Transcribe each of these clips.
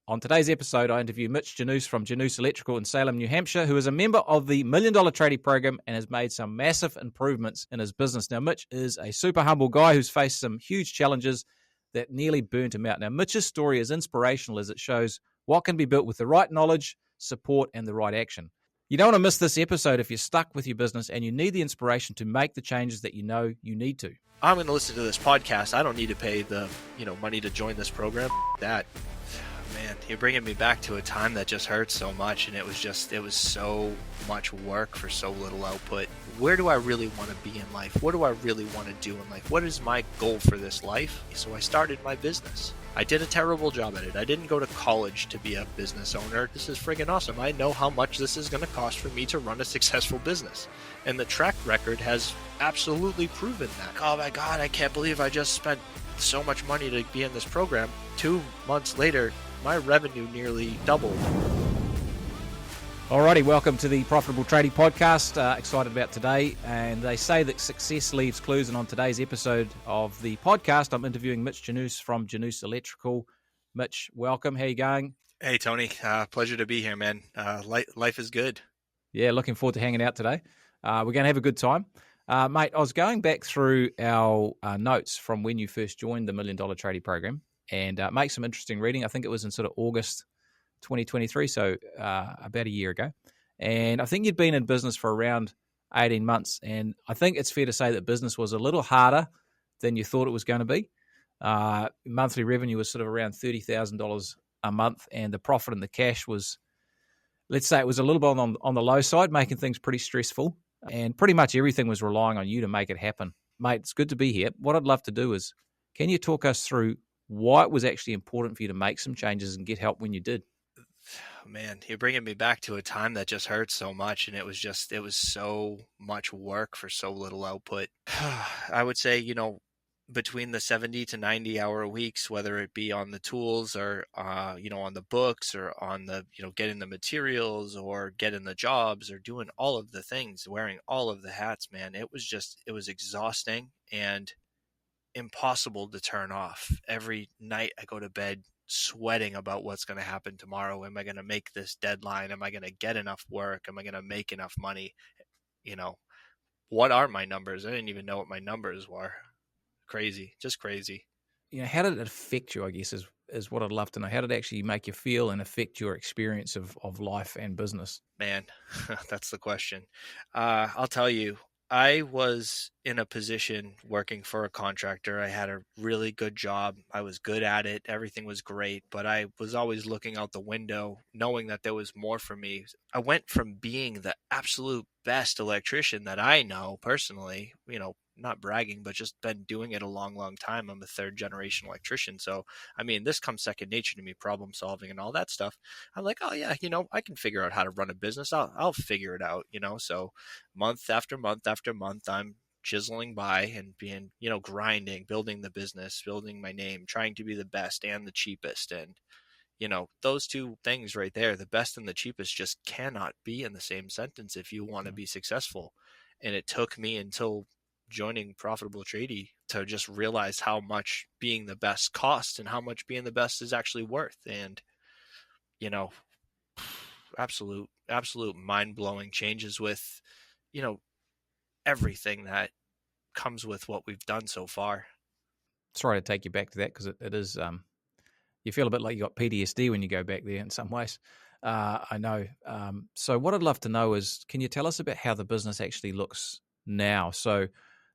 On today's episode, I interview Mitch Janus from Janus Electrical in Salem, New Hampshire, who is a member of the $1 Million Tradie program and has made some massive improvements in his business. Now, Mitch is a super humble guy who's faced some huge challenges that nearly burnt him out. Now, Mitch's story is inspirational as it shows what can be built with the right knowledge, support, and the right action. You don't want to miss this episode if you're stuck with your business and you need the inspiration to make the changes that you know you need to. I'm going to listen to this podcast. I don't need to pay the money to join this program. That, man, you're bringing me back to a time that just hurt so much, and it was so much work for so little output. Where do I really want to be in life? What do I really want to do in life? What is my goal for this life? So I started my business. I did a terrible job at it. I didn't go to college to be a business owner. This is friggin' awesome. I know how much this is going to cost for me to run a successful business. And the track record has absolutely proven that. Oh my God, I can't believe I just spent so much money to be in this program. 2 months later, my revenue nearly doubled. Alrighty, welcome to the Profitable Tradie podcast. Excited about today. And they say that success leaves clues. And on today's episode of the podcast, I'm interviewing Mitch Janus from Janus Electrical. Mitch, welcome. How you going? Hey, Tony. Pleasure to be here, man. Life is good. Yeah, looking forward to hanging out today. We're going to have a good time. Mate, I was going back through our notes from when you first joined the $1 Million Tradie program and make some interesting reading. I think it was in sort of August 2023, so about a year ago. And I think you'd been in business for around 18 months. And I think it's fair to say that business was a little harder than you thought it was going to be. Monthly revenue was sort of around $30,000 a month, and the profit and the cash was, let's say it was a little bit on the low side, making things pretty stressful. And pretty much everything was relying on you to make it happen. Mate, it's good to be here. What I'd love to do is, can you talk us through why it was actually important for you to make some changes and get help when you did? Man, you're bringing me back to a time that just hurt so much, and it was so much work for so little output. I would say, between the 70 to 90 hour weeks, whether it be on the tools or, on the books or on the, getting the materials or getting the jobs or doing all of the things, wearing all of the hats, man, it was exhausting and impossible to turn off. Every night I go to bed sweating about what's going to happen tomorrow. Am I going to make this deadline? Am I going to get enough work? Am I going to make enough money? What are my numbers? I didn't even know what my numbers were. Crazy, just crazy. How did it affect you, I guess, is what I'd love to know. How did it actually make you feel and affect your experience of life and business? Man, that's the question. I'll tell you, I was in a position working for a contractor. I had a really good job. I was good at it. Everything was great, but I was always looking out the window, knowing that there was more for me. I went from being the absolute best electrician that I know personally, not bragging, but just been doing it a long, long time. I'm a third generation electrician. So, this comes second nature to me, problem solving and all that stuff. I'm like, oh yeah, I can figure out how to run a business. I'll figure it out, So month after month after month, I'm chiseling by and being, grinding, building the business, building my name, trying to be the best and the cheapest. And, those two things right there, the best and the cheapest, just cannot be in the same sentence if you want to be successful. And it took me until joining Profitable Tradie to just realize how much being the best costs and how much being the best is actually worth. And, absolute mind-blowing changes with, everything that comes with what we've done so far. Sorry to take you back to that because it is, you feel a bit like you got PTSD when you go back there in some ways. I know. So what I'd love to know is, can you tell us about how the business actually looks now? So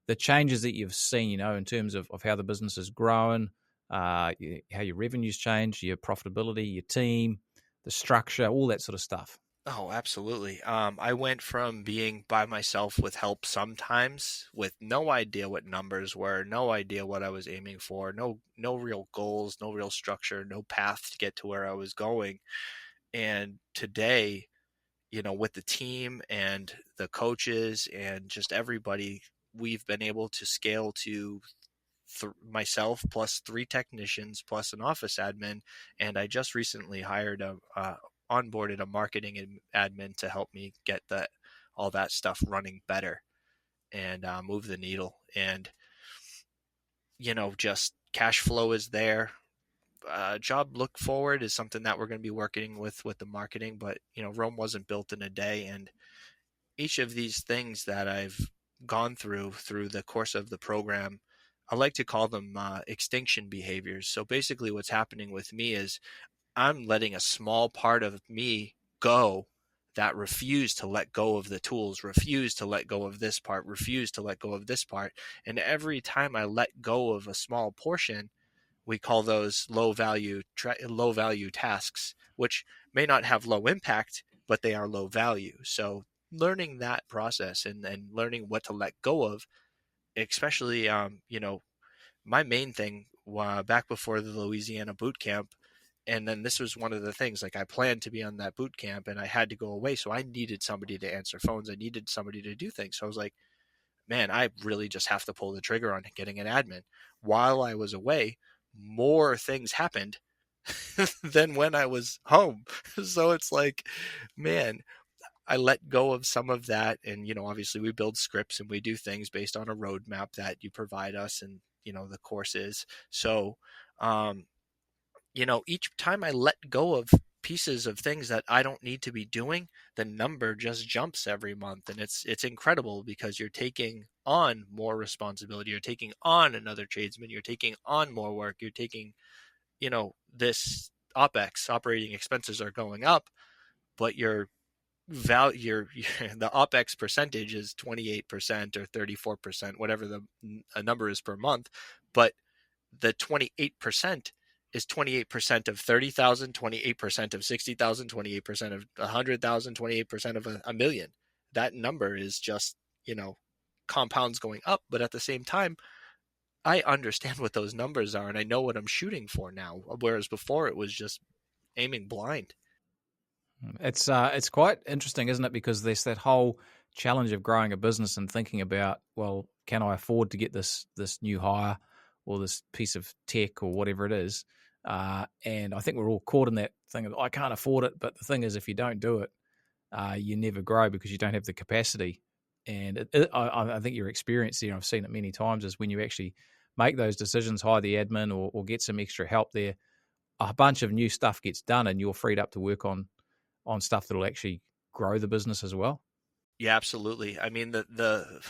the changes that you've seen, in terms of how the business has grown, how your revenues change, your profitability, your team, the structure, all that sort of stuff. Oh, absolutely. I went from being by myself with help sometimes, with no idea what numbers were, no idea what I was aiming for, no real goals, no real structure, no path to get to where I was going. And today, with the team and the coaches and just everybody, we've been able to scale to myself plus 3 technicians plus an office admin. And I just recently onboarded a marketing admin to help me get all that stuff running better and move the needle. And, just cash flow is there. job look forward is something that we're going to be working with the marketing, but Rome wasn't built in a day, and each of these things that I've gone through the course of the program, I like to call them extinction behaviors. So basically, what's happening with me is I'm letting a small part of me go that refuse to let go of the tools, refuse to let go of this part, refuse to let go of this part. And every time I let go of a small portion, we call those low value tasks, which may not have low impact, but they are low value. So learning that process and learning what to let go of, especially my main thing back before the Louisiana boot camp. And then this was one of the things, like I planned to be on that boot camp and I had to go away. So I needed somebody to answer phones. I needed somebody to do things. So I was like, man, I really just have to pull the trigger on getting an admin. While I was away, more things happened than when I was home. So it's like, man, I let go of some of that. And, obviously we build scripts and we do things based on a roadmap that you provide us and, the courses. So, um, each time I let go of pieces of things that I don't need to be doing, the number just jumps every month. And it's incredible because you're taking on more responsibility. You're taking on another tradesman. You're taking on more work. You're taking, this OPEX, operating expenses are going up, but the OPEX percentage is 28% or 34%, whatever the number is per month. But the 28% is 28% of 30,000, 28% of 60,000, 28% of 100,000, 28% of a million. That number is just, compounds going up. But at the same time, I understand what those numbers are and I know what I'm shooting for now. Whereas before it was just aiming blind. It's quite interesting, isn't it? Because there's that whole challenge of growing a business and thinking about, well, can I afford to get this new hire or this piece of tech or whatever it is? And I think we're all caught in that thing of I can't afford it. But the thing is, if you don't do it, you never grow because you don't have the capacity. And I think your experience there, I've seen it many times, is when you actually make those decisions, hire the admin or get some extra help there, a bunch of new stuff gets done and you're freed up to work on stuff that'll actually grow the business as well. Yeah, absolutely. I mean, the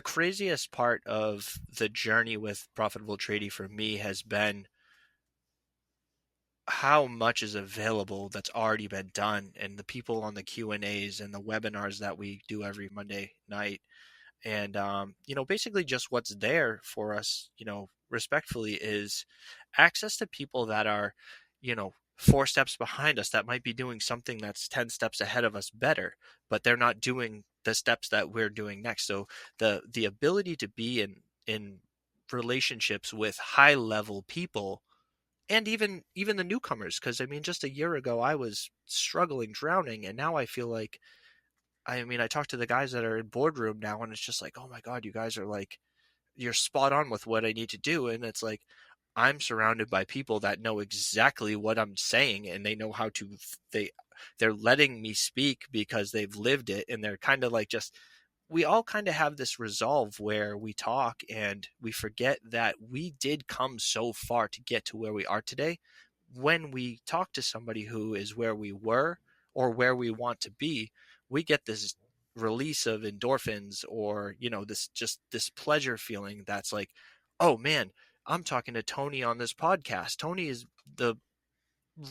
craziest part of the journey with Profitable Tradie for me has been how much is available that's already been done, and the people on the Q&As and the webinars that we do every Monday night, and basically just what's there for us, respectfully, is access to people that are, 4 steps behind us, that might be doing something that's 10 steps ahead of us better, but they're not doing the steps that we're doing next. So the ability to be in relationships with high level people, and even the newcomers, because I mean, just a year ago I was struggling, drowning, and now I feel like, I mean, I talk to the guys that are in boardroom now, and it's just like, oh my god, you guys are like, you're spot on with what I need to do. And it's like, I'm surrounded by people that know exactly what I'm saying, and they know how to, they're letting me speak because they've lived it, and they're kind of like, just, we all kind of have this resolve where we talk and we forget that we did come so far to get to where we are today. When we talk to somebody who is where we were or where we want to be, we get this release of endorphins, or this pleasure feeling that's like, oh man, I'm talking to Tony on this podcast. Tony is the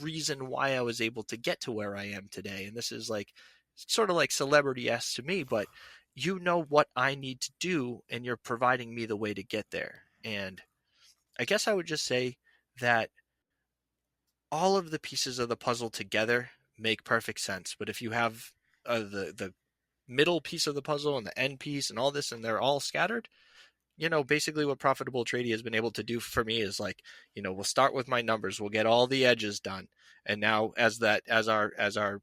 reason why I was able to get to where I am today. And this is like sort of like celebrity-esque to me, but you know what I need to do and you're providing me the way to get there. And I guess I would just say that all of the pieces of the puzzle together make perfect sense. But if you have the middle piece of the puzzle and the end piece and all this, and they're all scattered, basically what Profitable Tradie has been able to do for me is like, we'll start with my numbers, we'll get all the edges done. And now as our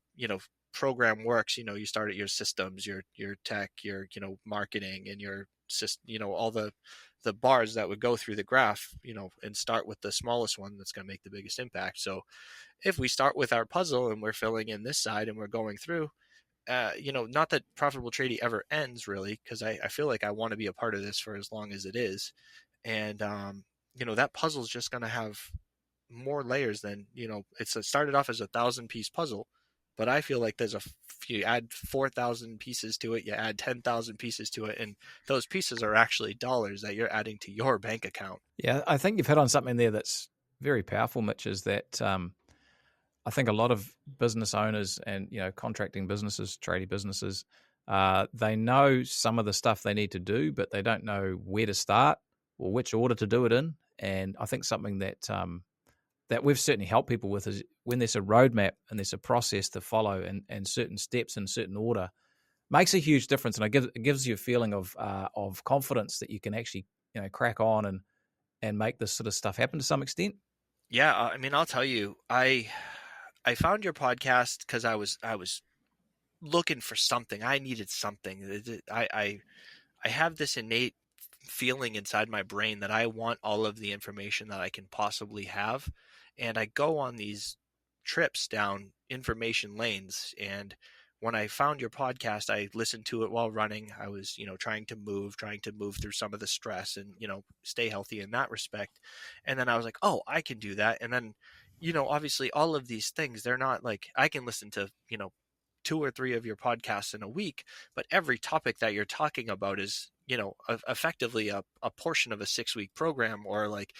program works, you start at your systems, your tech, your, marketing, and your system, all the bars that would go through the graph, and start with the smallest one that's going to make the biggest impact. So if we start with our puzzle and we're filling in this side and we're going through, not that Profitable Tradie ever ends really, because I feel like I want to be a part of this for as long as it is. And, that puzzle is just going to have more layers than, it started off as 1,000 piece puzzle, but I feel like you add 4,000 pieces to it, you add 10,000 pieces to it, and those pieces are actually dollars that you're adding to your bank account. Yeah, I think you've hit on something there that's very powerful, Mitch, is that I think a lot of business owners and, contracting businesses, tradie businesses, they know some of the stuff they need to do, but they don't know where to start or which order to do it in. And I think something that we've certainly helped people with is when there's a roadmap and there's a process to follow and certain steps in certain order, makes a huge difference. And it gives you a feeling of confidence that you can actually crack on and make this sort of stuff happen to some extent. Yeah, I mean, I'll tell you, I found your podcast because I was looking for something. I needed something. I have this innate feeling inside my brain that I want all of the information that I can possibly have. And I go on these trips down information lanes. And when I found your podcast, I listened to it while running. I was, trying to move through some of the stress and, stay healthy in that respect. And then I was like, oh, I can do that. And then, obviously all of these things, they're not like I can listen to, 2 or 3 of your podcasts in a week, but every topic that you're talking about is, effectively a portion of a 6 week program, or like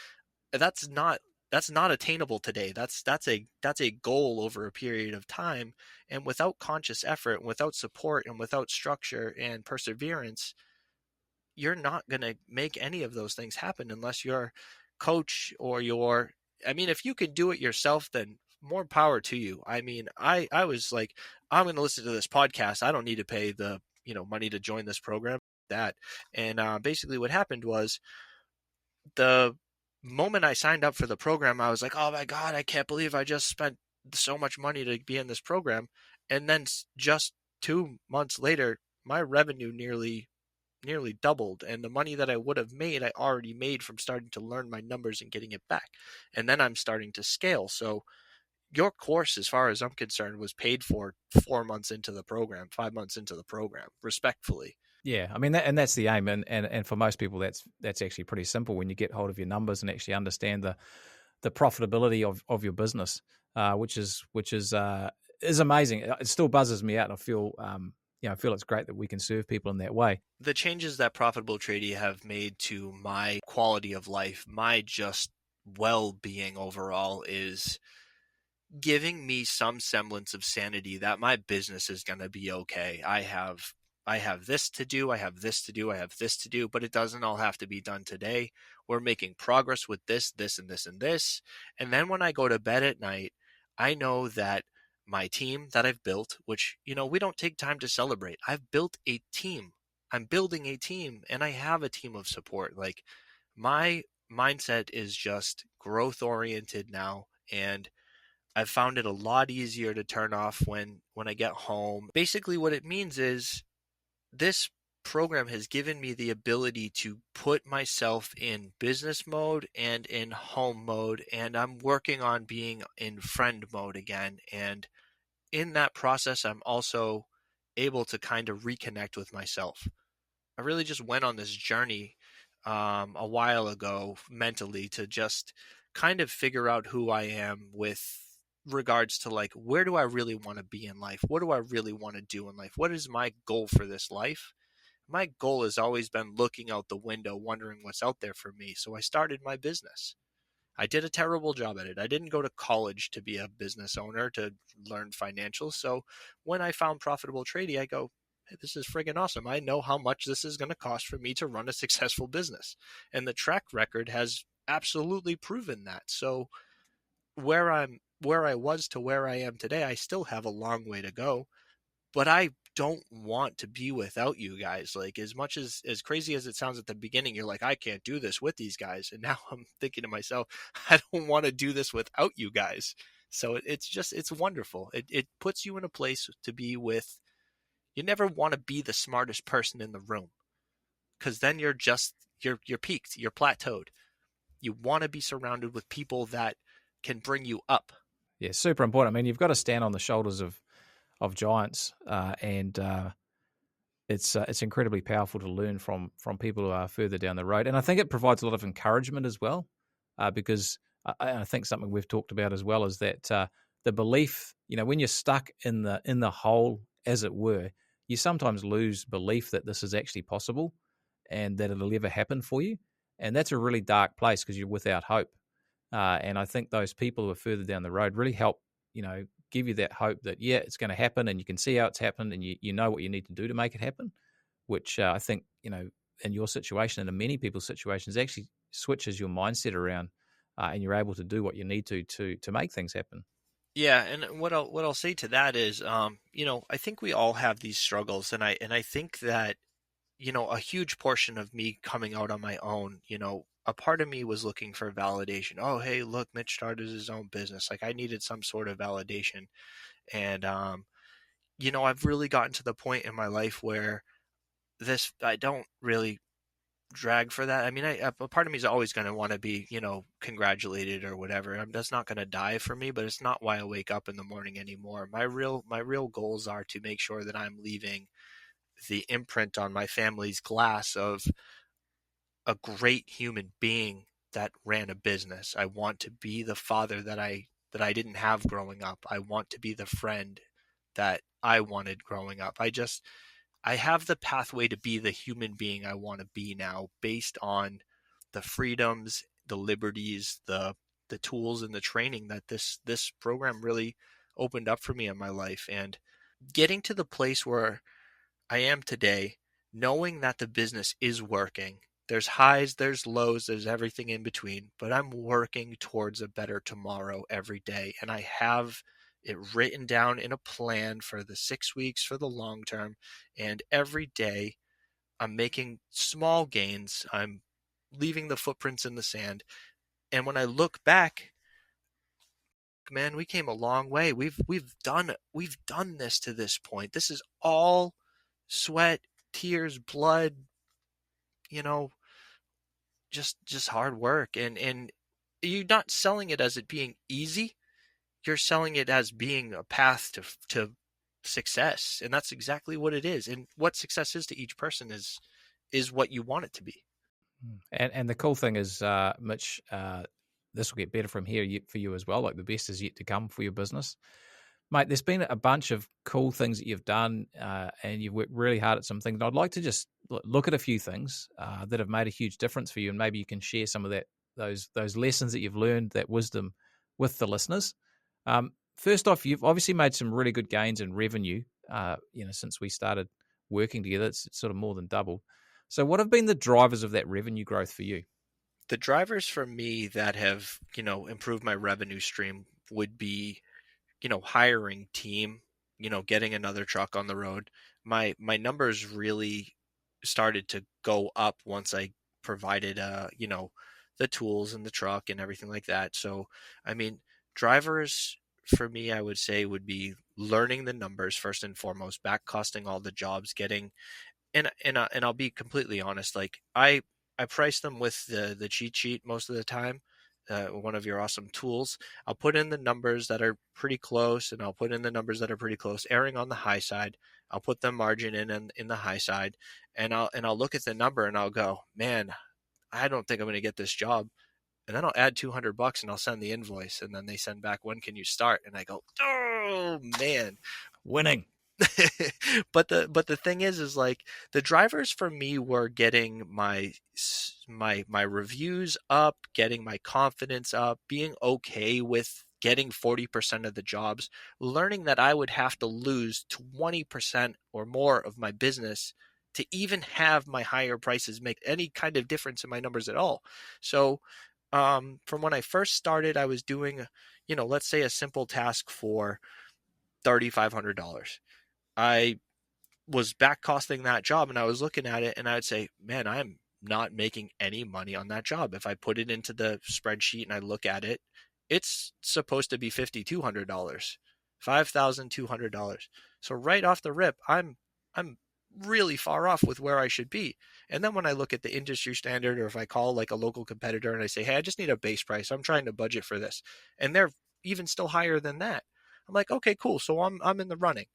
that's not that's not attainable today. That's a goal over a period of time, and without conscious effort, without support, and without structure and perseverance, you're not going to make any of those things happen unless your coach or your I mean, if you can do it yourself, then more power to you. I mean, I was like, I'm going to listen to this podcast. I don't need to pay the, money to join this program. That. And basically what happened was the moment I signed up for the program, I was like, oh my God, I can't believe I just spent so much money to be in this program. And then just 2 months later, my revenue nearly doubled, and the money that I would have made I already made from starting to learn my numbers and getting it back. And then I'm starting to scale. So your course, as far as I'm concerned, was paid for 4 months into the program, 5 months into the program, respectfully. Yeah, I mean, and that's the aim, and for most people, that's actually pretty simple when you get hold of your numbers and actually understand the profitability of your business, which is amazing. It still buzzes me out. I feel I feel it's great that we can serve people in that way. The changes that Profitable Tradie have made to my quality of life, my just well-being overall, is giving me some semblance of sanity that my business is going to be okay. I have this to do, I have this to do, I have this to do, but it doesn't all have to be done today. We're making progress with this and this and this. And then when I go to bed at night, I know that my team that I've built, which, we don't take time to celebrate. I've built a team. I'm building a team, and I have a team of support. Like, my mindset is just growth oriented now, and I've found it a lot easier to turn off when I get home. Basically what it means is this program has given me the ability to put myself in business mode and in home mode, and I'm working on being in friend mode again. And in that process, I'm also able to kind of reconnect with myself. I really just went on this journey a while ago mentally to just kind of figure out who I am with regards to, like, where do I really want to be in life? What do I really want to do in life? What is my goal for this life? My goal has always been looking out the window, wondering what's out there for me. So I started my business. I did a terrible job at it. I didn't go to college to be a business owner to learn financials. So when I found Profitable Tradie, I go, hey, this is friggin' awesome. I know how much this is going to cost for me to run a successful business. And the track record has absolutely proven that. So where I was to where I am today, I still have a long way to go, but I don't want to be without you guys. Like, as much as crazy as it sounds at the beginning, you're like, I can't do this with these guys. And now I'm thinking to myself, I don't want to do this without you guys. So it's wonderful. It puts you in a place to be with. You never want to be the smartest person in the room, because then you're peaked, you're plateaued. You want to be surrounded with people that can bring you up. Yeah, super important. I mean, you've got to stand on the shoulders of giants, and it's incredibly powerful to learn from people who are further down the road. And I think it provides a lot of encouragement as well, because I think something we've talked about as well is that the belief, when you're stuck in the hole, as it were, you sometimes lose belief that this is actually possible and that it'll ever happen for you. And that's a really dark place because you're without hope. And I think those people who are further down the road really help, give you that hope that, yeah, it's going to happen and you can see how it's happened and you know what you need to do to make it happen, which I think, in your situation and in many people's situations actually switches your mindset around and you're able to do what you need to make things happen. Yeah, and what I'll say to that is, I think we all have these struggles, and I think that a huge portion of me coming out on my own, a part of me was looking for validation. Oh, hey, look, Mitch started his own business. Like I needed some sort of validation, and I've really gotten to the point in my life where this I don't really drag for that. I mean, a part of me is always going to want to be, congratulated or whatever. That's not going to die for me, but it's not why I wake up in the morning anymore. My real goals are to make sure that I'm leaving the imprint on my family's glass of a great human being that ran a business. I want to be the father that I didn't have growing up. I want to be the friend that I wanted growing up. I have the pathway to be the human being I want to be now based on the freedoms, the liberties, the tools and the training that this program really opened up for me in my life, and getting to the place where I am today, knowing that the business is working. There's highs, there's lows, there's everything in between, but I'm working towards a better tomorrow every day. And I have it written down in a plan for the 6 weeks for the long term. And every day I'm making small gains. I'm leaving the footprints in the sand. And when I look back, man, we came a long way. We've done this to this point. This is all sweat, tears, blood, you know, just hard work, and you're not selling it as it being easy. You're selling it as being a path to success, and that's exactly what it is. And what success is to each person is what you want it to be. And the cool thing is, Mitch, this will get better from here for you as well. Like the best is yet to come for your business. Mate, there's been a bunch of cool things that you've done, and you've worked really hard at some things. And I'd like to just look at a few things that have made a huge difference for you, and maybe you can share some of those lessons that you've learned, that wisdom, with the listeners. First off, you've obviously made some really good gains in revenue. Since we started working together, it's sort of more than doubled. So, what have been the drivers of that revenue growth for you? The drivers for me that have improved my revenue stream would be hiring team, getting another truck on the road. My numbers really started to go up once I provided the tools and the truck and everything like that. So, I mean, drivers for me, I would say would be learning the numbers first and foremost, back costing all the jobs, getting and I'll be completely honest. Like I price them with the cheat sheet most of the time. One of your awesome tools. I'll put in the numbers that are pretty close, and I'll put in the numbers that are pretty close, erring on the high side. I'll put the margin in the high side, and I'll look at the number and I'll go, man, I don't think I'm going to get this job. And then I'll add $200 and I'll send the invoice, and then they send back, when can you start? And I go, oh man, Winning. but the thing is like the drivers for me were getting my reviews up, getting my confidence up, being okay with getting 40% of the jobs, learning that I would have to lose 20% or more of my business to even have my higher prices make any kind of difference in my numbers at all. So from when I first started, I was doing, let's say a simple task for $3,500. I was back costing that job, and I was looking at it and I would say, man, I'm not making any money on that job. If I put it into the spreadsheet and I look at it, it's supposed to be $5,200, $5,200. So right off the rip, I'm really far off with where I should be. And then when I look at the industry standard, or if I call like a local competitor and I say, hey, I just need a base price, I'm trying to budget for this, and they're even still higher than that, I'm like, okay, cool. So I'm in the running.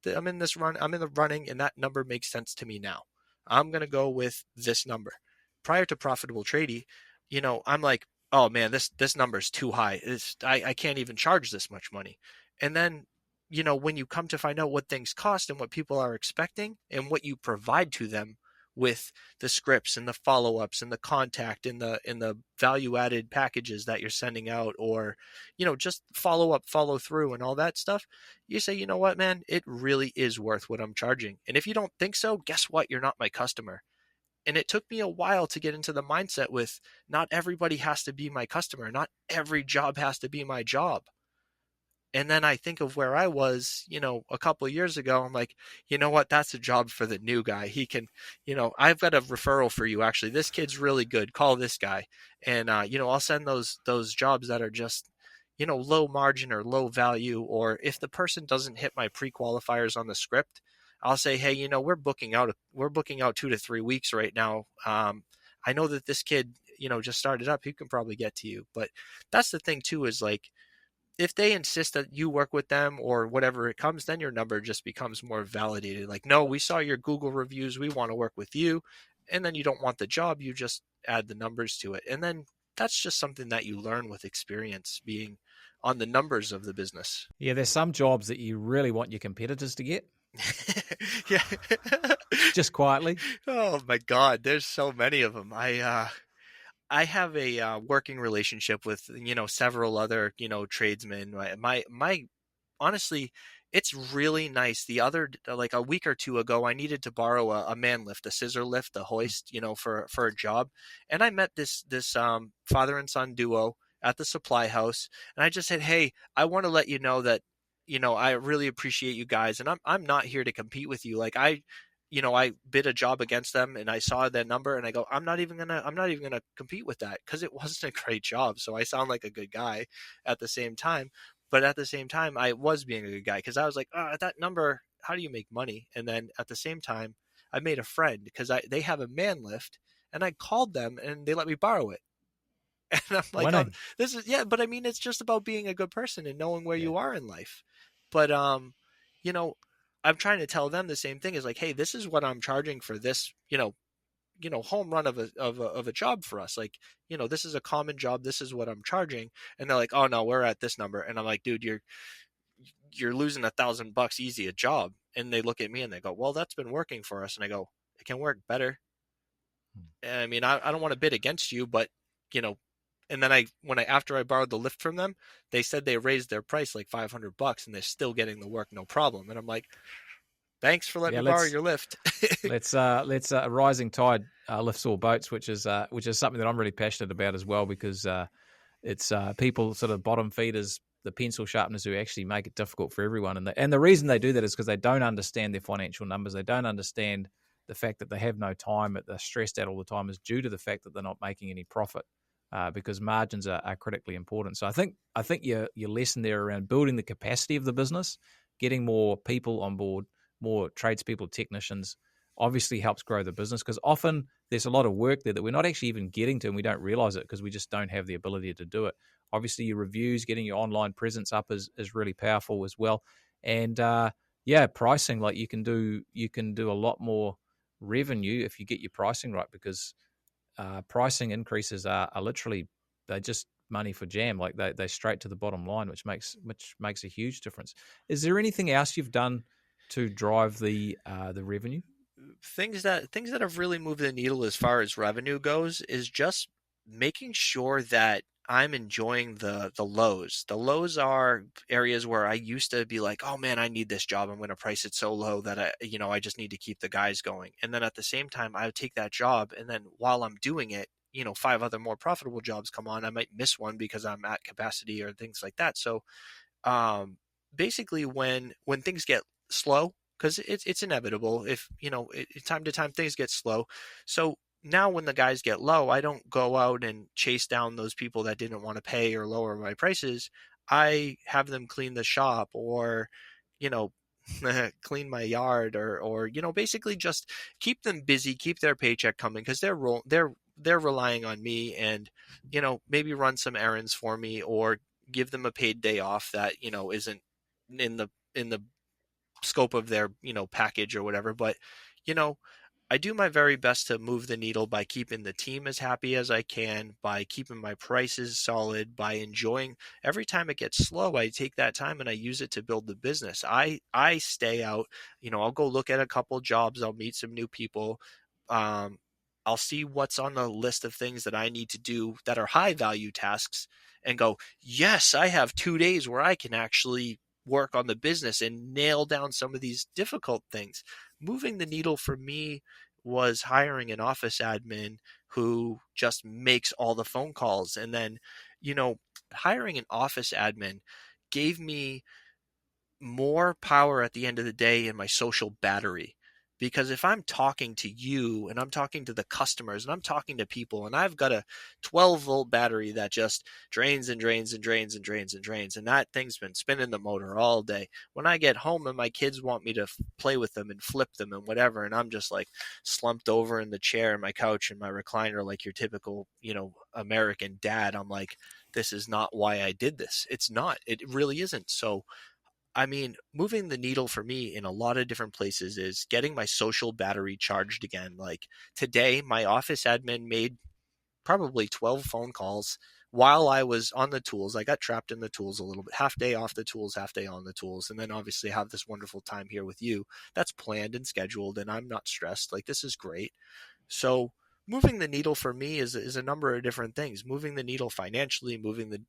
I'm in this run. I'm in the running, and that number makes sense to me now. I'm gonna go with this number. Prior to Profitable Tradie, I'm like, oh man, this number's too high. I can't even charge this much money. And then, when you come to find out what things cost and what people are expecting and what you provide to them with the scripts and the follow-ups and the contact and the value added packages that you're sending out, or just follow up, follow through and all that stuff, you say, you know what, man, it really is worth what I'm charging. And if you don't think so, guess what, you're not my customer. And it took me a while to get into the mindset with, not everybody has to be my customer, not every job has to be my job. And then I think of where I was, a couple of years ago. I'm like, you know what? That's a job for the new guy. He can, I've got a referral for you. Actually, this kid's really good. Call this guy, and I'll send those jobs that are just, low margin or low value. Or if the person doesn't hit my pre-qualifiers on the script, I'll say, hey, we're booking out 2 to 3 weeks right now. I know that this kid, just started up. He can probably get to you. But that's the thing too, is like, if they insist that you work with them or whatever it comes, then your number just becomes more validated. Like, no, we saw your Google reviews. We want to work with you. And then you don't want the job. You just add the numbers to it. And then that's just something that you learn with experience, being on the numbers of the business. Yeah, there's some jobs that you really want your competitors to get, Yeah. just quietly. Oh my God. There's so many of them. I have a working relationship with several other tradesmen. My honestly, it's really nice. Like a week or two ago, I needed to borrow a man lift, a scissor lift, a hoist, for a job, and I met this father and son duo at the supply house, and I just said, hey, I want to let you know that I really appreciate you guys, and I'm not here to compete with you. Like I bid a job against them and I saw that number and I go, I'm not even gonna compete with that because it wasn't a great job. So I sound like a good guy at the same time. But at the same time, I was being a good guy because I was like, that number, how do you make money? And then at the same time, I made a friend because they have a man lift and I called them and they let me borrow it. And I'm like, oh, Winning. this is, yeah, but I mean, it's just about being a good person and knowing where Yeah. you are in life. But, you know, I'm trying to tell them the same thing, is like, hey, this is what I'm charging for this, home run of a job for us. Like, this is a common job. This is what I'm charging. And they're like, oh no, we're at this number. And I'm like, dude, you're losing $1,000 easy a job. And they look at me and they go, well, that's been working for us. And I go, it can work better. And I mean, I don't want to bid against you, but you know, and then after I borrowed the lift from them, they said they raised their price like $500 and they're still getting the work, no problem. And I'm like, thanks for letting Yeah, me borrow your lift. let's rising tide lifts all boats, which is something that I'm really passionate about as well, because it's people sort of bottom feeders, the pencil sharpeners, who actually make it difficult for everyone. And the reason they do that is because they don't understand their financial numbers. They don't understand the fact that they have no time, that they're stressed out all the time, is due to the fact that they're not making any profit, because margins are critically important. So I think your lesson there around building the capacity of the business, getting more people on board, more tradespeople, technicians, obviously helps grow the business, because often there's a lot of work there that we're not actually even getting to, and we don't realize it because we just don't have the ability to do it. Obviously, your reviews, getting your online presence up is really powerful as well. And yeah, pricing, like you can do a lot more revenue if you get your pricing right, because pricing increases are literally, they're just money for jam. Like they straight to the bottom line, which makes a huge difference. Is there anything else you've done to drive the revenue? Things that have really moved the needle as far as revenue goes is just making sure that I'm enjoying the lows. The lows are areas where I used to be like, oh man, I need this job. I'm going to price it so low that I just need to keep the guys going. And then at the same time, I would take that job, and then while I'm doing it, five other more profitable jobs come on. I might miss one because I'm at capacity or things like that. So um, basically, when things get slow, because it's inevitable, if time to time things get slow. So now when the guys get low, I don't go out and chase down those people that didn't want to pay or lower my prices. I have them clean the shop, or you know clean my yard, or basically just keep them busy, keep their paycheck coming, because they're relying on me, and maybe run some errands for me, or give them a paid day off that isn't in the scope of their package or whatever. But you know I do my very best to move the needle by keeping the team as happy as I can, by keeping my prices solid, by enjoying every time it gets slow, I take that time and I use it to build the business. I stay out, I'll go look at a couple jobs, I'll meet some new people. Um, I'll see what's on the list of things that I need to do that are high value tasks and go, yes, I have 2 days where I can actually work on the business and nail down some of these difficult things. Moving the needle for me was hiring an office admin who just makes all the phone calls. And then, you know, hiring an office admin gave me more power at the end of the day in my social battery. Because if I'm talking to you and I'm talking to the customers and I'm talking to people and I've got a 12-volt battery that just drains and drains and drains and drains and drains, and that thing's been spinning the motor all day. When I get home and my kids want me to play with them and flip them and whatever, and I'm just like slumped over in the chair, my couch, and my recliner, like your typical, American dad, I'm like, this is not why I did this. It's not. It really isn't. So I mean, moving the needle for me in a lot of different places is getting my social battery charged again. Like today, my office admin made probably 12 phone calls while I was on the tools. I got trapped in the tools a little bit, half day off the tools, half day on the tools. And then obviously have this wonderful time here with you. That's planned and scheduled, and I'm not stressed. Like, this is great. So moving the needle for me is a number of different things. Moving the needle financially, moving the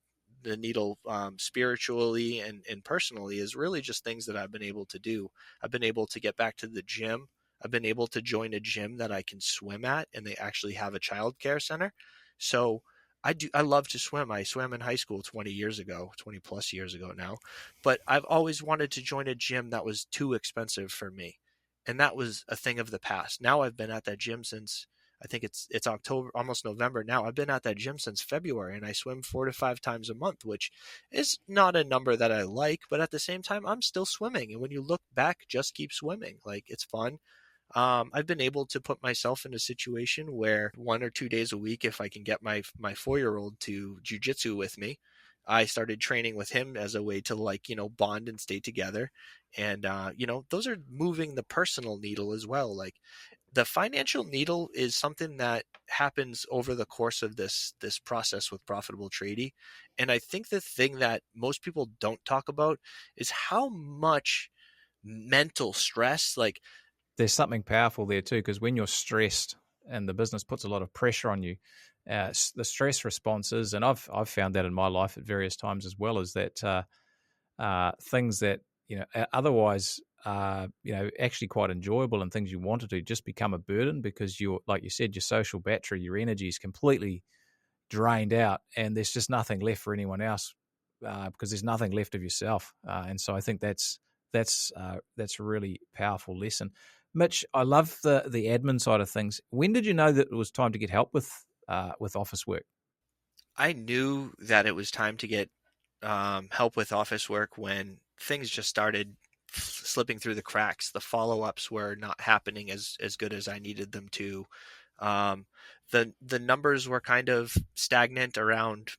needle spiritually and personally is really just things that I've been able to do. I've been able to get back to the gym. I've been able to join a gym that I can swim at, and they actually have a child care center. So I love to swim. I swam in high school 20 years ago, 20 plus years ago now. But I've always wanted to join a gym that was too expensive for me. And that was a thing of the past. Now I've been at that gym since I think it's October, almost November now. I've been at that gym since February, and I swim 4 to 5 times a month, which is not a number that I like, but at the same time, I'm still swimming. And when you look back, just keep swimming. Like, it's fun. I've been able to put myself in a situation where 1 or 2 days a week, if I can get my 4-year-old to jujitsu with me, I started training with him as a way to, like, bond and stay together. And those are moving the personal needle as well. Like, the financial needle is something that happens over the course of this process with Profitable Tradie. And I think the thing that most people don't talk about is how much mental stress, like, There's something powerful there too, because when you're stressed and the business puts a lot of pressure on you, the stress responses, and I've found that in my life at various times as well, is that things that otherwise actually quite enjoyable and things you want to do just become a burden because you're, like you said, your social battery, your energy is completely drained out, and there's just nothing left for anyone else because there's nothing left of yourself. And so I think that's a really powerful lesson. Mitch, I love the admin side of things. When did you know that it was time to get help with office work? I knew that it was time to get help with office work when things just started slipping through the cracks. The follow ups were not happening as good as I needed them to. Um, the numbers were kind of stagnant around,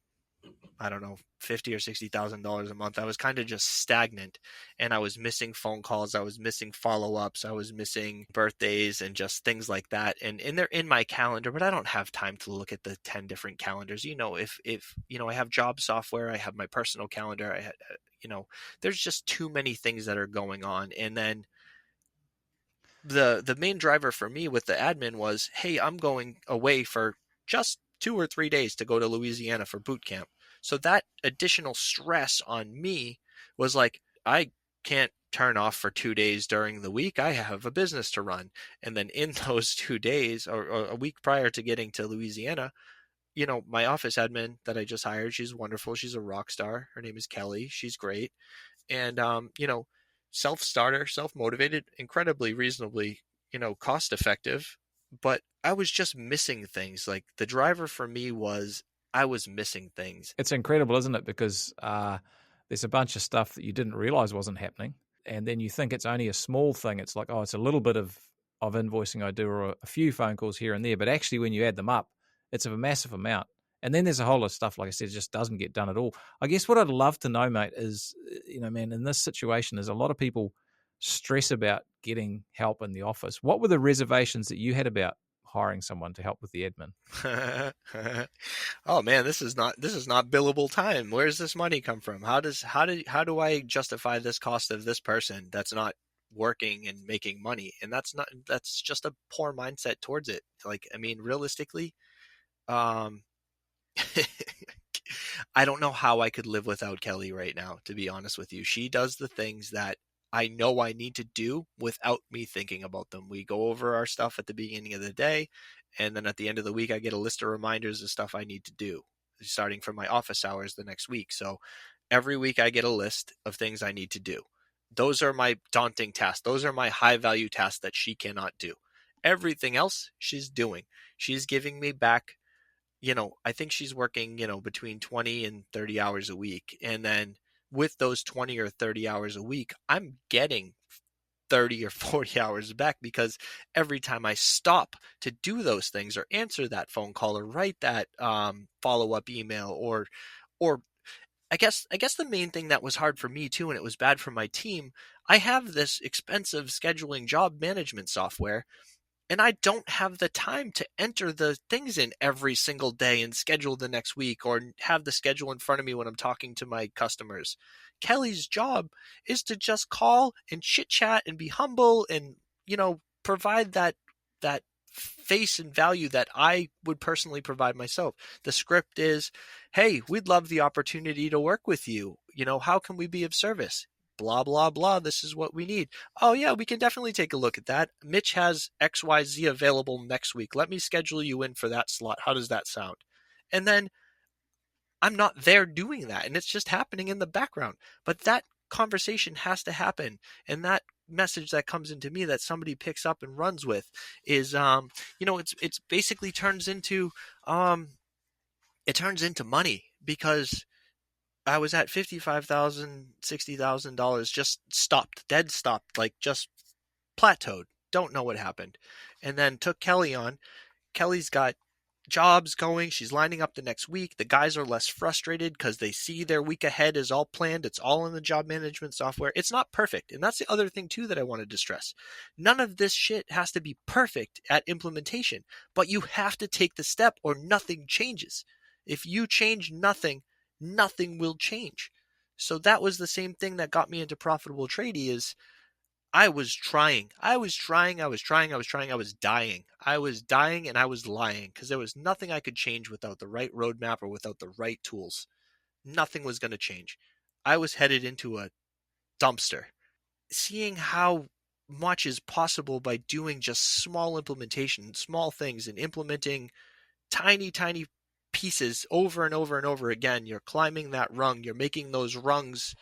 I don't know, $50,000 or $60,000 a month. I was kind of just stagnant, and I was missing phone calls. I was missing follow ups. I was missing birthdays and just things like that. And they're in my calendar, but I don't have time to look at the 10 different calendars. If I have job software, I have my personal calendar. There's just too many things that are going on. And then the main driver for me with the admin was, hey, I'm going away for just 2 or 3 days to go to Louisiana for boot camp. So that additional stress on me was like, I can't turn off for 2 days during the week. I have a business to run. And then in those 2 days, or a week prior to getting to Louisiana, my office admin that I just hired, she's wonderful. She's a rock star. Her name is Kelly. She's great. And self starter, self motivated, incredibly reasonably, cost effective. But I was just missing things. Like, the driver for me was, I was missing things. It's incredible, isn't it? Because there's a bunch of stuff that you didn't realize wasn't happening, and then you think it's only a small thing. It's like, oh, it's a little bit of invoicing I do, or a few phone calls here and there. But actually, when you add them up, it's a massive amount. And then there's a whole lot of stuff, like I said, just doesn't get done at all. I guess what I'd love to know, mate, is, man, in this situation, is a lot of people stress about getting help in the office. What were the reservations that you had about hiring someone to help with the admin? Oh man, this is not billable time. Where's this money come from? How do I justify this cost of this person that's not working and making money? And that's just a poor mindset towards it. Like, I mean, realistically, um I don't know how I could live without Kelly right now, to be honest with you. She does the things that I know I need to do without me thinking about them. We go over our stuff at the beginning of the day, and then at the end of the week, I get a list of reminders of stuff I need to do, starting from my office hours the next week. So every week, I get a list of things I need to do. Those are my daunting tasks. Those are my high value tasks that she cannot do. Everything else she's doing. She's giving me back, I think she's working, between 20 and 30 hours a week. And then with those 20 or 30 hours a week, I'm getting 30 or 40 hours back, because every time I stop to do those things or answer that phone call or write that follow-up email, or I guess the main thing that was hard for me too, and it was bad for my team, I have this expensive scheduling job management software, and I don't have the time to enter the things in every single day and schedule the next week, or have the schedule in front of me when I'm talking to my customers. Kelly's job is to just call and chit chat and be humble and, provide that face and value that I would personally provide myself. The script is, "Hey, we'd love the opportunity to work with you. How can we be of service? Blah, blah, blah. This is what we need. Oh, yeah, we can definitely take a look at that. Mitch has XYZ available next week. Let me schedule you in for that slot. How does that sound?" And then I'm not there doing that, and it's just happening in the background. But that conversation has to happen, and that message that comes into me that somebody picks up and runs with is, it's basically turns into money, because I was at $55,000, $60,000, just stopped, dead stopped, like just plateaued. Don't know what happened. And then took Kelly on. Kelly's got jobs going. She's lining up the next week. The guys are less frustrated because they see their week ahead is all planned. It's all in the job management software. It's not perfect. And that's the other thing, too, that I wanted to stress. None of this shit has to be perfect at implementation, but you have to take the step or nothing changes. If you change nothing, nothing will change. So that was the same thing that got me into profitable tradie. Is I was trying. I was trying. I was trying. I was trying. I was dying. I was dying, and I was lying, because there was nothing I could change without the right roadmap or without the right tools. Nothing was going to change. I was headed into a dumpster. Seeing how much is possible by doing just small implementation, small things, and implementing tiny, tiny pieces over and over and over again. You're climbing that rung. You're making those rungs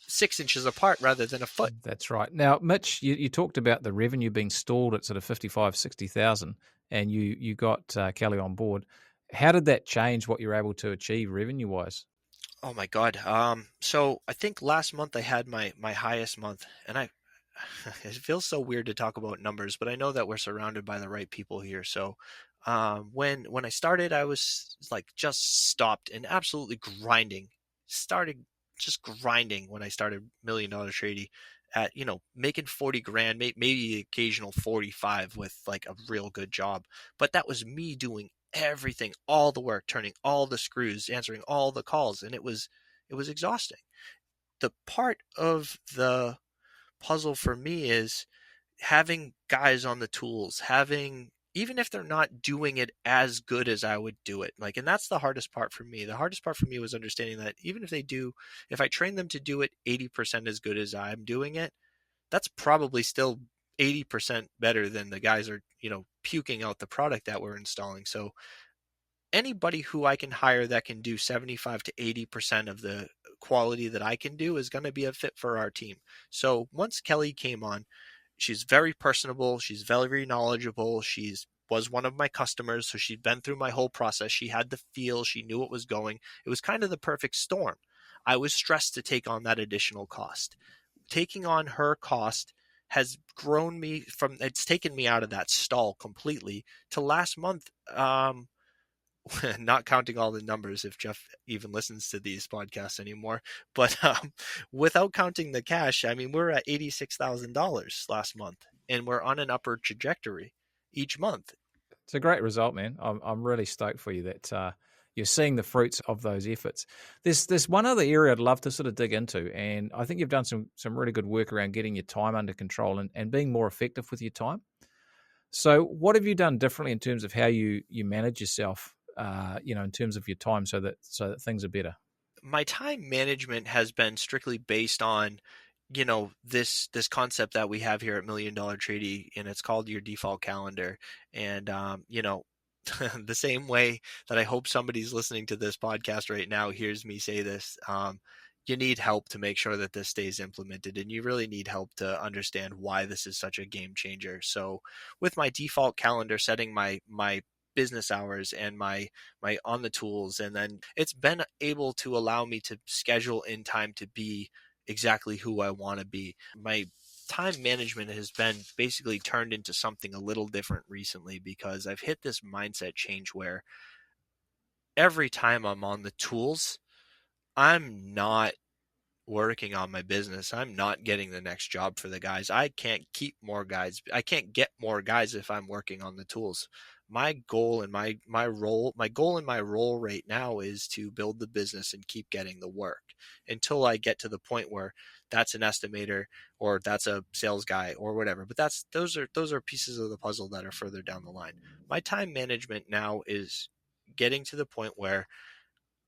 6 inches apart rather than a foot. That's right. Now, Mitch, you talked about the revenue being stalled at sort of 55, 60,000, and you got Kelly on board. How did that change what you're able to achieve revenue-wise? Oh my God. So I think last month I had my highest month, and it feels so weird to talk about numbers, but I know that we're surrounded by the right people here. So, when I started, I was like just stopped and absolutely grinding. Started just grinding when I started $1 Million Tradie at, making 40 grand, maybe occasional 45 with like a real good job. But that was me doing everything, all the work, turning all the screws, answering all the calls, and it was exhausting. The part of the puzzle for me is having guys on the tools, having, even if they're not doing it as good as I would do it. Like, and that's the hardest part for me. The hardest part for me was understanding that even if I train them to do it 80% as good as I'm doing it, that's probably still 80% better than the guys are, puking out the product that we're installing. So anybody who I can hire that can do 75 to 80% of the quality that I can do is going to be a fit for our team. So once Kelly came on, she's very personable, she's very knowledgeable, she's was one of my customers, so she'd been through my whole process. She had the feel, she knew what was going. It was kind of the perfect storm. I was stressed to take on that additional cost. Taking on her cost has grown me from, it's taken me out of that stall completely to last month. not counting all the numbers if Jeff even listens to these podcasts anymore, but without counting the cash, I mean, we're at $86,000 last month, and we're on an upward trajectory each month. It's a great result, man. I'm really stoked for you that you're seeing the fruits of those efforts. There's one other area I'd love to sort of dig into, and I think you've done some really good work around getting your time under control and being more effective with your time. So, what have you done differently in terms of how you manage yourself? In terms of your time, so that things are better. My time management has been strictly based on, this concept that we have here at Million Dollar Tradie, and it's called your default calendar. And the same way that I hope somebody's listening to this podcast right now hears me say this, you need help to make sure that this stays implemented, and you really need help to understand why this is such a game changer. So with my default calendar, setting my business hours and my on the tools, and then it's been able to allow me to schedule in time to be exactly who I want to be. My time management has been basically turned into something a little different recently, because I've hit this mindset change where every time I'm on the tools, I'm not working on my business. I'm not getting the next job for the guys. I can't keep more guys. I can't get more guys if I'm working on the tools. My goal and my goal and my role right now is to build the business and keep getting the work until I get to the point where that's an estimator or that's a sales guy or whatever. But those are pieces of the puzzle that are further down the line. My time management now is getting to the point where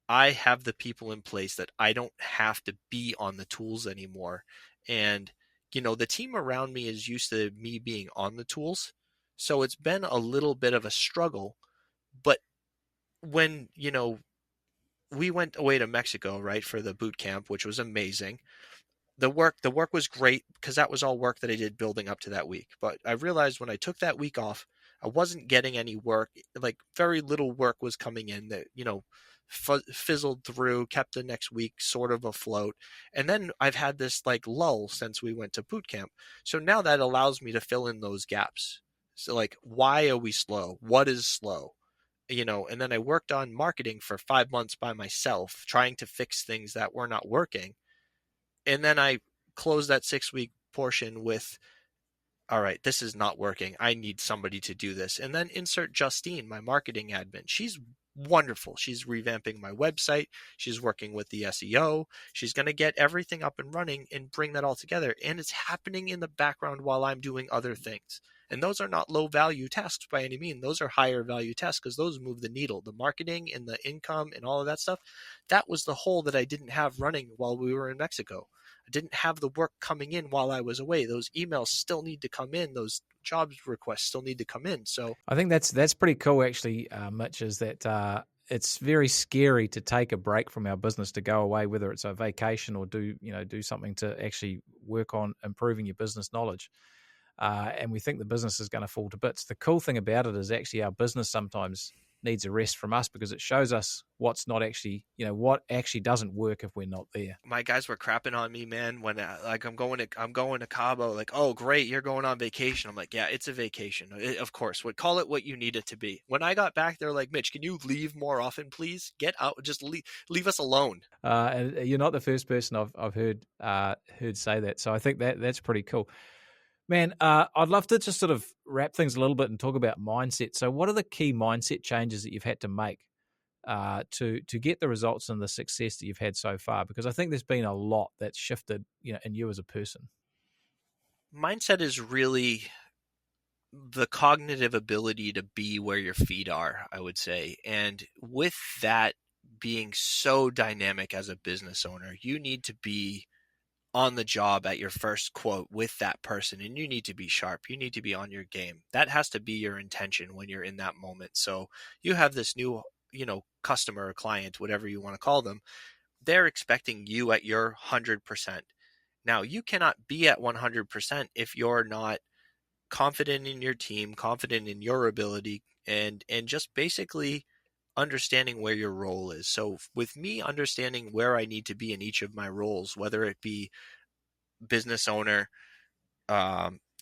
I have the people in place that I don't have to be on the tools anymore. And, the team around me is used to me being on the tools. So it's been a little bit of a struggle. But when, we went away to Mexico, right, for the boot camp, which was amazing. The work was great because that was all work that I did building up to that week. But I realized when I took that week off, I wasn't getting any work. Like very little work was coming in that, fizzled through, kept the next week sort of afloat. And then I've had this like lull since we went to boot camp. So now that allows me to fill in those gaps. So like, why are we slow? What is slow? And then I worked on marketing for 5 months by myself, trying to fix things that were not working. And then I closed that 6 week portion with, all right, this is not working. I need somebody to do this. And then insert Justine, my marketing admin. She's wonderful. She's revamping my website. She's working with the SEO. She's going to get everything up and running and bring that all together. And it's happening in the background while I'm doing other things. And those are not low value tasks by any means. Those are higher value tasks because those move the needle. The marketing and the income and all of that stuff, that was the hole that I didn't have running while we were in Mexico. I didn't have the work coming in while I was away. Those emails still need to come in. Those jobs requests still need to come in. So I think that's pretty cool, actually, Mitch. Is that it's very scary to take a break from our business to go away, whether it's a vacation or do something to actually work on improving your business knowledge. And we think the business is going to fall to bits. The cool thing about it is actually our business sometimes needs a rest from us because it shows us what's not actually, what actually doesn't work if we're not there. my guys were crapping on me, man, when like I'm going to Cabo, like, oh great, you're going on vacation. I'm like, yeah, it's a vacation, of course. Would call it what you need it to be. When I got back, they're like, Mitch, can you leave more often, please? Get out, just leave us alone. And you're not the first person I've heard say that. So I think that's pretty cool. Man, I'd love to just sort of wrap things a little bit and talk about mindset. So, what are the key mindset changes that you've had to make to get the results and the success that you've had so far? Because I think there's been a lot that's shifted, in you as a person. Mindset is really the cognitive ability to be where your feet are, I would say. And with that being so dynamic as a business owner, you need to be on the job at your first quote with that person, and you need to be sharp. You need to be on your game. That has to be your intention when you're in that moment. So you have this new, customer or client, whatever you want to call them. They're expecting you at your 100%. Now, you cannot be at 100% if you're not confident in your team, confident in your ability, and just basically understanding where your role is. So with me understanding where I need to be in each of my roles, whether it be business owner,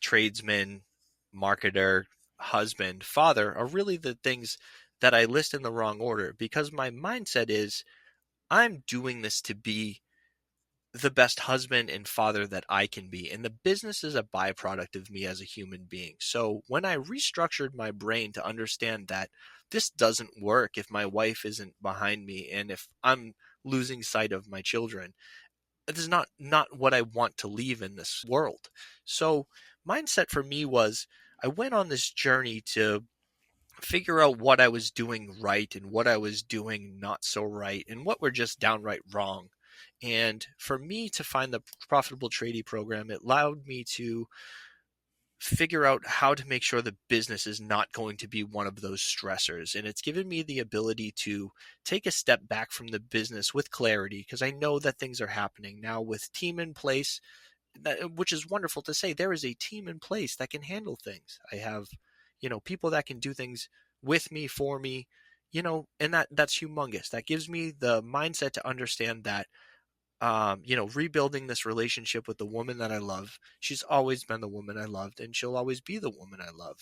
tradesman, marketer, husband, father, are really the things that I list in the wrong order, because my mindset is I'm doing this to be the best husband and father that I can be. And the business is a byproduct of me as a human being. So when I restructured my brain to understand that this doesn't work if my wife isn't behind me and if I'm losing sight of my children, it is not what I want to leave in this world. So mindset for me was I went on this journey to figure out what I was doing right and what I was doing not so right and what were just downright wrong. And for me to find the profitable tradie program, it allowed me to figure out how to make sure the business is not going to be one of those stressors. And it's given me the ability to take a step back from the business with clarity because I know that things are happening now with team in place, which is wonderful to say. There is a team in place that can handle things. I have, people that can do things with me, for me, and that's humongous. That gives me the mindset to understand that rebuilding this relationship with the woman that I love. She's always been the woman I loved, and she'll always be the woman I love.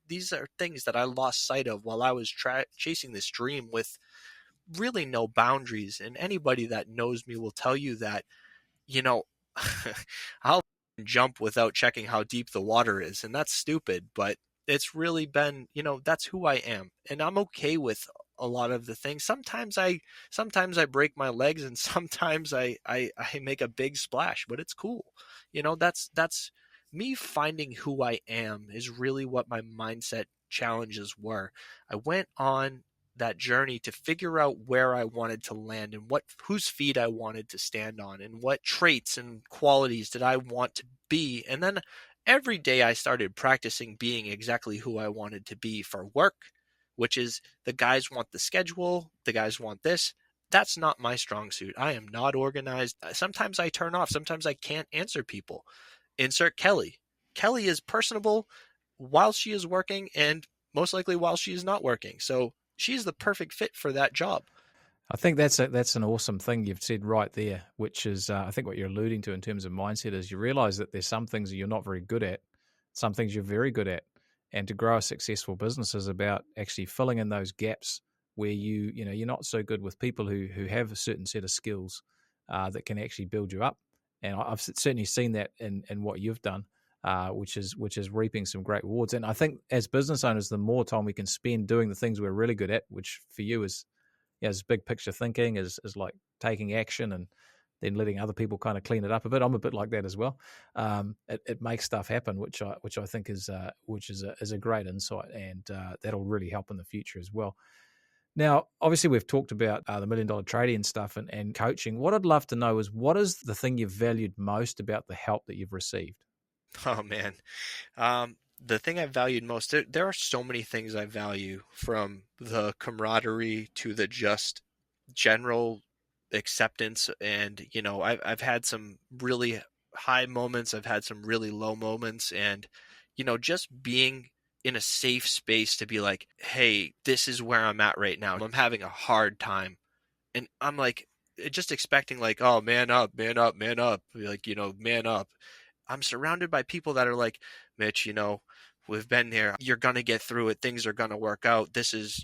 These are things that I lost sight of while I was chasing this dream with really no boundaries. And anybody that knows me will tell you that, you know, I'll jump without checking how deep the water is, and that's stupid, but it's really been, that's who I am, and I'm okay with a lot of the things. Sometimes I break my legs, and sometimes I make a big splash, but it's cool. That's me finding who I am is really what my mindset challenges were. I went on that journey to figure out where I wanted to land and whose feet I wanted to stand on and what traits and qualities did I want to be. And then every day I started practicing being exactly who I wanted to be for work, which is the guys want the schedule, the guys want this. That's not my strong suit. I am not organized. Sometimes I turn off. Sometimes I can't answer people. Insert Kelly. Kelly is personable while she is working and most likely while she is not working. So she's the perfect fit for that job. I think that's an awesome thing you've said right there, which is I think what you're alluding to in terms of mindset is you realize that there's some things that you're not very good at, some things you're very good at, and to grow a successful business is about actually filling in those gaps where you're not so good with people who have a certain set of skills that can actually build you up. And I've certainly seen that in what you've done, which is reaping some great rewards. And I think as business owners, the more time we can spend doing the things we're really good at, which for you is big picture thinking, is like taking action and then letting other people kind of clean it up a bit. I'm a bit like that as well. It makes stuff happen, which I think is a great insight, and that'll really help in the future as well. Now, obviously, we've talked about the $1 Million Tradie and stuff and coaching. What I'd love to know is what is the thing you've valued most about the help that you've received? Oh man. The thing I valued most, there are so many things I value, from the camaraderie to the just general acceptance. And, I've had some really high moments, I've had some really low moments. And, just being in a safe space to be like, hey, this is where I'm at right now. I'm having a hard time. And I'm like, just expecting, like, oh, man up, man up, man up, like, man up. I'm surrounded by people that are like, Mitch, we've been there. You're going to get through it. Things are going to work out. This is,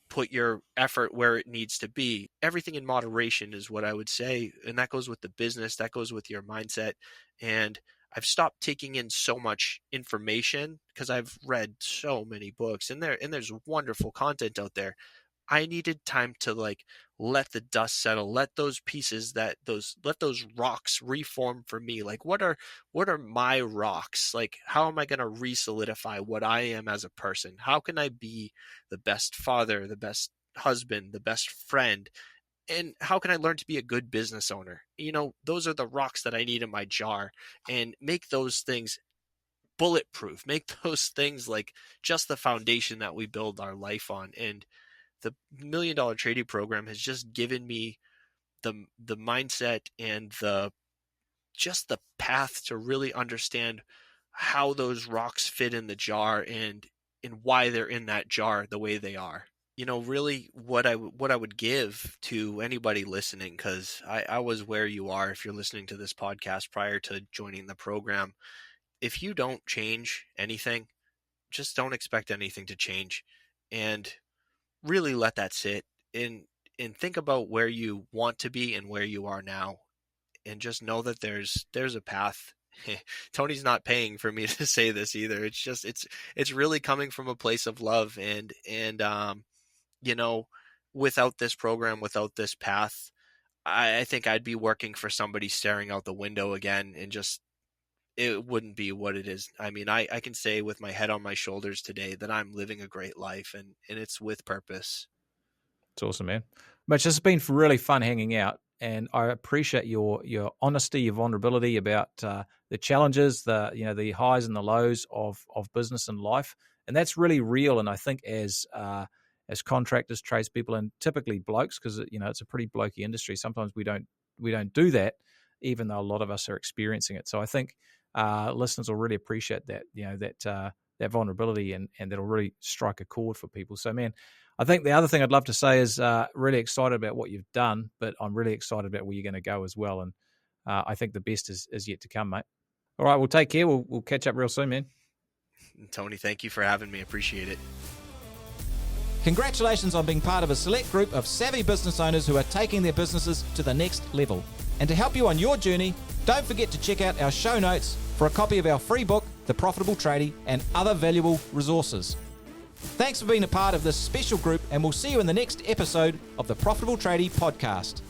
put your effort where it needs to be. Everything in moderation is what I would say. And that goes with the business, that goes with your mindset. And I've stopped taking in so much information because I've read so many books, and there's wonderful content out there. I needed time to, like, let the dust settle, let those pieces let those rocks reform for me. Like, what are my rocks? Like, how am I going to re-solidify what I am as a person? How can I be the best father, the best husband, the best friend? And how can I learn to be a good business owner? Those are the rocks that I need in my jar, and make those things bulletproof. Make those things like just the foundation that we build our life on. And the $1 Million Tradie program has just given me the mindset and the path to really understand how those rocks fit in the jar, and why they're in that jar the way they are. Really what I would give to anybody listening, because I was where you are if you're listening to this podcast prior to joining the program. If you don't change anything, just don't expect anything to change. And really let that sit and think about where you want to be and where you are now, and just know that there's a path. Tony's not paying for me to say this either. It's just it's really coming from a place of love, and you know, without this program, without this path, I think I'd be working for somebody staring out the window again, and just it wouldn't be what it is. I mean, I can say with my head on my shoulders today that I'm living a great life, and it's with purpose. It's awesome, man. Mitch, this has been really fun hanging out, and I appreciate your honesty, your vulnerability about the challenges, the highs and the lows of business and life, and that's really real. And I think as contractors, tradespeople, and typically blokes, because it's a pretty blokey industry. Sometimes we don't do that, even though a lot of us are experiencing it. So I think listeners will really appreciate that, that vulnerability, and that'll really strike a chord for people. So, man, I think the other thing I'd love to say is really excited about what you've done, but I'm really excited about where you're going to go as well. And I think the best is yet to come, mate. All right, well, take care. We'll catch up real soon, man. Tony, thank you for having me. Appreciate it. Congratulations on being part of a select group of savvy business owners who are taking their businesses to the next level. And to help you on your journey, don't forget to check out our show notes for a copy of our free book, The Profitable Tradie, and other valuable resources. Thanks for being a part of this special group, and we'll see you in the next episode of the Profitable Tradie podcast.